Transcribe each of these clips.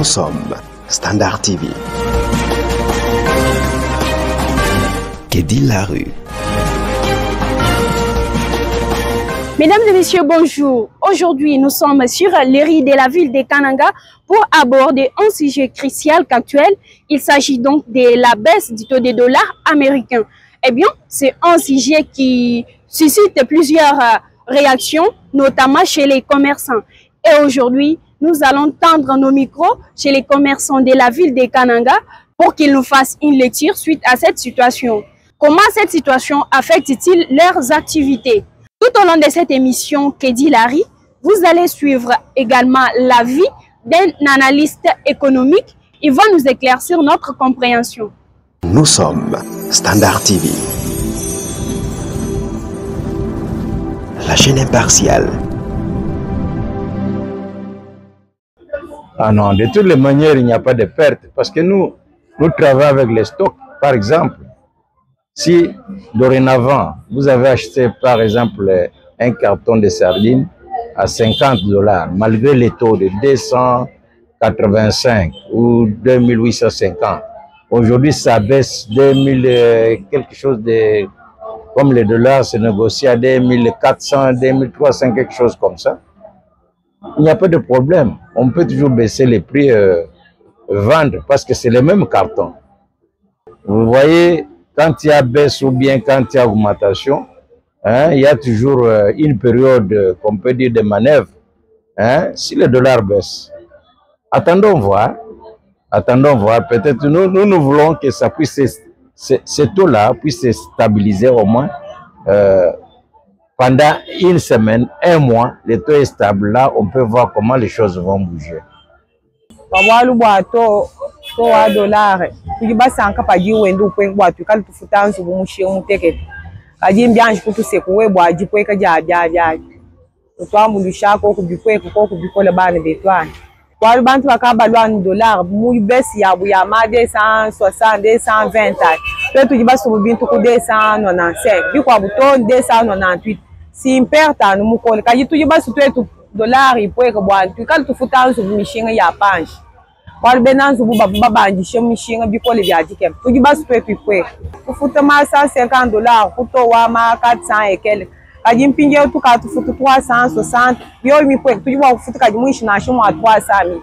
Nous sommes Standard TV. Kédi Larue. Mesdames et messieurs, bonjour. Aujourd'hui, nous sommes sur les rues de la ville de Kananga pour aborder un sujet crucial qu'actuel. Il s'agit donc de la baisse du taux des dollars américains. Eh bien, c'est un sujet qui suscite plusieurs réactions, notamment chez les commerçants. Et aujourd'hui, nous allons tendre nos micros chez les commerçants de la ville de Kananga pour qu'ils nous fassent une lecture suite à cette situation. Comment cette situation affecte-t-il leurs activités? Tout au long de cette émission Kédi Larue, vous allez suivre également l'avis d'un analyste économique. Il va nous éclaircir notre compréhension. Nous sommes Standard TV. La chaîne impartiale. Ah non, de toutes les manières, il n'y a pas de perte parce que nous travaillons avec les stocks. Par exemple, si dorénavant, vous avez acheté par exemple un carton de sardines à $50, malgré les taux de 285 ou 2850, aujourd'hui ça baisse 2000, quelque chose de, comme les dollars se négocient à 2400, 2300, quelque chose comme ça. Il n'y a pas de problème. On peut toujours baisser les prix, vendre, parce que c'est le même carton. Vous voyez, quand il y a baisse ou bien quand il y a augmentation, hein, il y a toujours une période qu'on peut dire de manœuvre. Hein, si le dollar baisse, attendons voir. Peut-être nous voulons que ça puisse, ce taux-là puisse se stabiliser au moins. Pendant une semaine, un mois, le taux est stable. Là, on peut voir comment les choses vont bouger. Si imperta no mukole kaji tuji basu twetu dolari poeka bwana tukali tufutanzo mishinga ya panji wali benanzo buba banjishe mishinga bikole bya dikem tuji basu twetu poeka kufuta masa $50 kutowa ma 400 ekele kaji mpinge tuka tufuta 360 yo mi poeka tuji ba kufuta kaji mwishi na shimo 300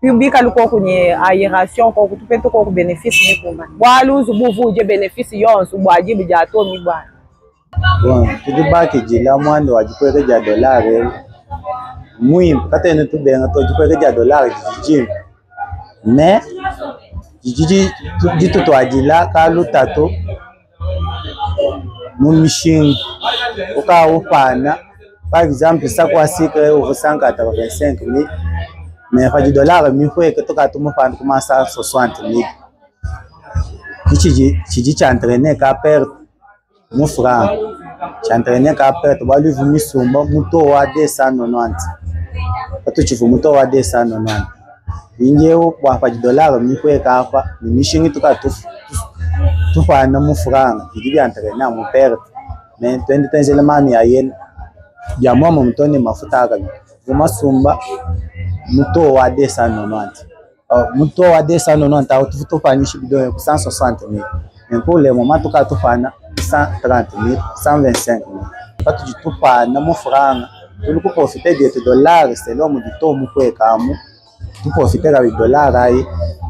publika liko kwenye aération ko kutupeto ko benefice ni kumba waluzu buvuje benefice yonso bwajibu ja to mi bwana. Bon, tudo baki jila mwando wajikweke ja dolari muhimu kata ene tu benga to jikweke ja dolari jijini me jiji to ajila kalu tato mumishinga uka upana par exemple ça quoi sikre over 185 000 mais fa dolari mi kweke to ka to mupana commence à 60 000 jiji cha entraîner ka perdre mon frère, j'ai entraîné qu'à perdre, on va lui venir sur mon moto à 290. Quand tu fais moto à 290, il y a pas de dollars, mais il faut que les machines tout faire mon frère, il dit entraîner mon père, mais tu as des éléments mais il y a moi mon tonne ma faute vraiment sumba moto à 290. Moto à 290, tu faut pas ni chiffre de 160 000. Mais pour le moment tu as tout faire 130 000, 125 000. Quand tu dis tout pas, mon frère, tu peux profiter de tes dollars, c'est l'homme du taux, tu profites avec les dollars,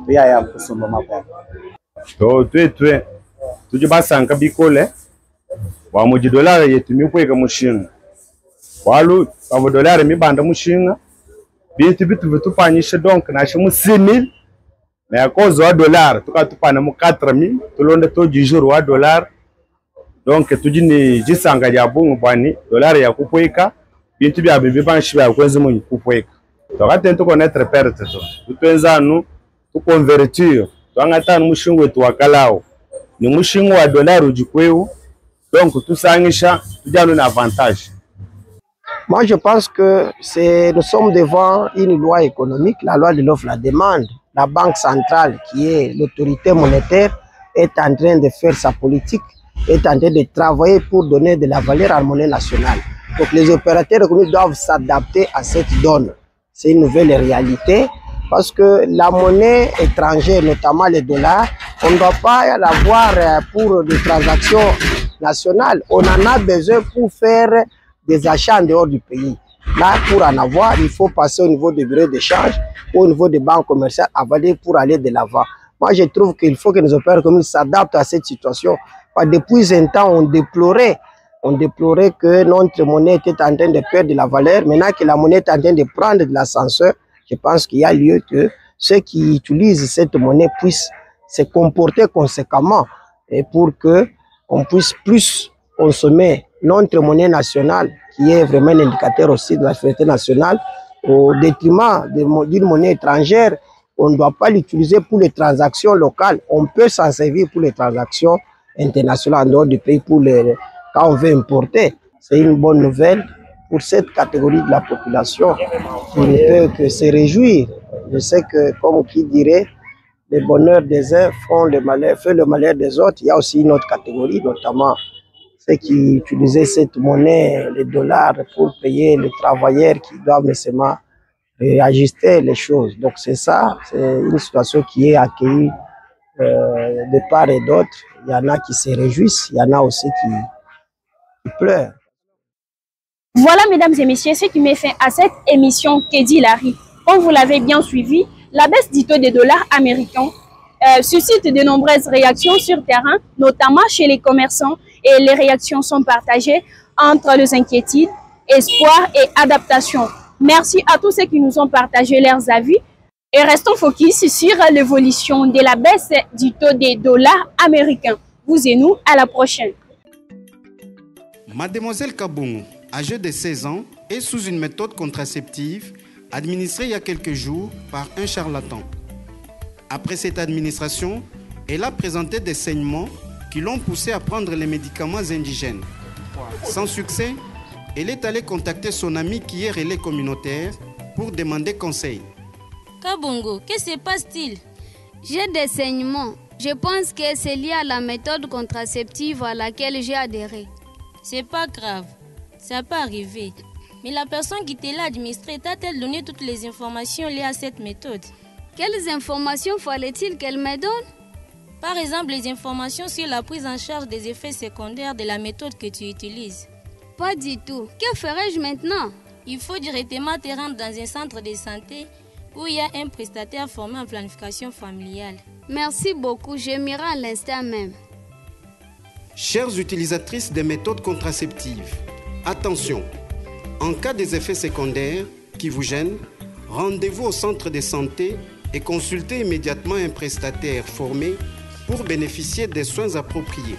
tu y a un peu son moment. Tu dis pas ça, quand tu colles, tu as des dollars, tu mieux que mon chien. Voilà, tu as des dollars, tu as mon chien. Bien, tu peux tout pas nicher donc, tu as 6 000. Mais à cause de dollars, tu as tout pas 4 000, tout le monde taux du jour à dollars. Donc, tu dis ni jisanga ya bongo bani, dollar ya kupoeka, bien tu bien bébé ban chiba kwenzi mo kupoeka. Donc, attends connaître perte to. Tu pensa nous, tu convertir, tu angata mushingo wetu wakalao. Ni mushingo wa dollar ujikweu. Donc, tout ça ngisha, tu dis un avantage. Moi, je pense que nous sommes devant une loi économique, la loi de l'offre et la demande. La Banque centrale, qui est l'autorité monétaire, est en train de faire sa politique, est en train de travailler pour donner de la valeur à la monnaie nationale. Donc les opérateurs économiques doivent s'adapter à cette donne. C'est une nouvelle réalité. Parce que la monnaie étrangère, notamment les dollars, on ne doit pas l'avoir pour des transactions nationales. On en a besoin pour faire des achats en dehors du pays. Là, pour en avoir, il faut passer au niveau des bureaux d'échange, au niveau des banques commerciales, pour aller de l'avant. Moi, je trouve qu'il faut que nos opérateurs communs s'adaptent à cette situation. Depuis un temps, on déplorait que notre monnaie était en train de perdre de la valeur. Maintenant que la monnaie est en train de prendre de l'ascenseur, je pense qu'il y a lieu que ceux qui utilisent cette monnaie puissent se comporter conséquemment et pour qu'on puisse plus consommer notre monnaie nationale, qui est vraiment un indicateur aussi de la fierté nationale, au détriment d'une monnaie étrangère. On ne doit pas l'utiliser pour les transactions locales. On peut s'en servir pour les transactions internationales en dehors du pays quand on veut importer. C'est une bonne nouvelle pour cette catégorie de la population qui ne peut que se réjouir. Je sais que, comme qui dirait, le bonheur des uns fait le malheur des autres. Il y a aussi une autre catégorie, notamment ceux qui utilisaient cette monnaie, les dollars, pour payer les travailleurs qui doivent nécessairement réajuster les choses. Donc c'est ça, c'est une situation qui est accueillie de part et d'autre. Il y en a qui se réjouissent, il y en a aussi qui pleurent. Voilà, mesdames et messieurs, ce qui met fin à cette émission Que dit Larry. Comme vous l'avez bien suivi, la baisse du taux des dollars américains suscite de nombreuses réactions sur terrain, notamment chez les commerçants, et les réactions sont partagées entre les inquiétudes, espoir et adaptation. Merci à tous ceux qui nous ont partagé leurs avis et restons focus sur l'évolution de la baisse du taux des dollars américains. Vous et nous, à la prochaine. Mademoiselle Kabongo, âgée de 16 ans, est sous une méthode contraceptive administrée il y a quelques jours par un charlatan. Après cette administration, elle a présenté des saignements qui l'ont poussée à prendre les médicaments indigènes. Sans succès, elle est allée contacter son ami qui est relais communautaire pour demander conseil. Kabongo, que se passe-t-il? J'ai des saignements. Je pense que c'est lié à la méthode contraceptive à laquelle j'ai adhéré. C'est pas grave, ça peut arriver. Mais la personne qui te l'a administré t'a-t-elle donné toutes les informations liées à cette méthode? Quelles informations fallait-il qu'elle me donne? Par exemple, les informations sur la prise en charge des effets secondaires de la méthode que tu utilises. Pas du tout. Que ferais-je maintenant? Il faut directement te rendre dans un centre de santé où il y a un prestataire formé en planification familiale. Merci beaucoup, je m'irai à l'instant même. Chères utilisatrices des méthodes contraceptives, attention, en cas des effets secondaires qui vous gênent, rendez-vous au centre de santé et consultez immédiatement un prestataire formé pour bénéficier des soins appropriés.